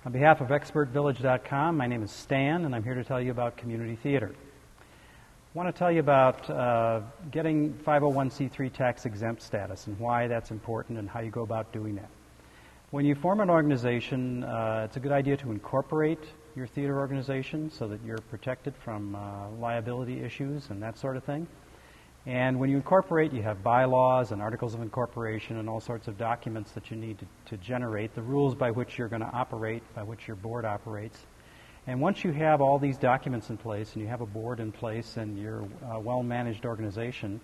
On behalf of ExpertVillage.com, my name is Stan, and I'm here to tell you about community theater. I want to tell you about getting 501c3 tax-exempt status and why that's important and how you go about doing that. When you form an organization, it's a good idea to incorporate your theater organization so that you're protected from liability issues and that sort of thing. And when you incorporate, you have bylaws and articles of incorporation and all sorts of documents that you need to generate, the rules by which you're going to operate, by which your board operates. And once you have all these documents in place and you have a board in place and you're a well-managed organization,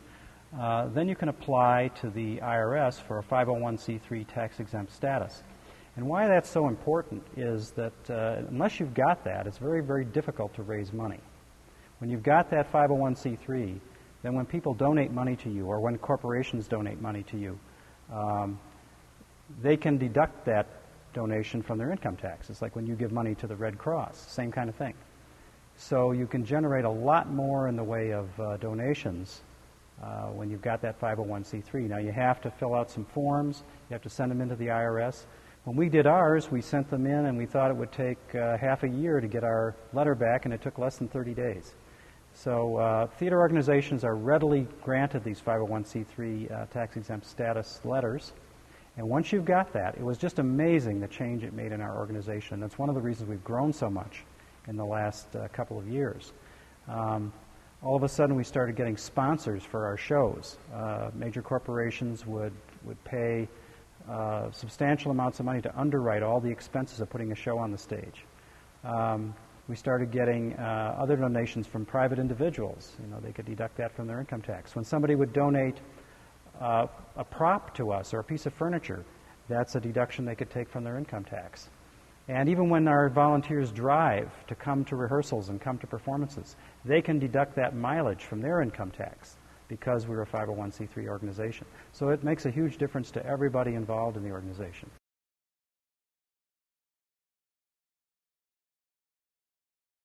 then you can apply to the IRS for a 501c3 tax-exempt status. And why that's so important is that unless you've got that, it's very, very difficult to raise money. When you've got that 501c3, then when people donate money to you or when corporations donate money to you, they can deduct that donation from their income tax. It's like when you give money to the Red Cross, same kind of thing. So you can generate a lot more in the way of donations when you've got that 501c3. Now you have to fill out some forms, you have to send them into the IRS. When we did ours, we sent them in and we thought it would take half a year to get our letter back, and it took less than 30 days. So theater organizations are readily granted these 501c3 tax-exempt status letters. And once you've got that, it was just amazing the change it made in our organization. That's one of the reasons we've grown so much in the last couple of years. All of a sudden, we started getting sponsors for our shows. Major corporations would pay substantial amounts of money to underwrite all the expenses of putting a show on the stage. We started getting other donations from private individuals. You know, they could deduct that from their income tax. When somebody would donate a prop to us or a piece of furniture, that's a deduction they could take from their income tax. And even when our volunteers drive to come to rehearsals and come to performances, they can deduct that mileage from their income tax because we're a 501c3 organization. So it makes a huge difference to everybody involved in the organization.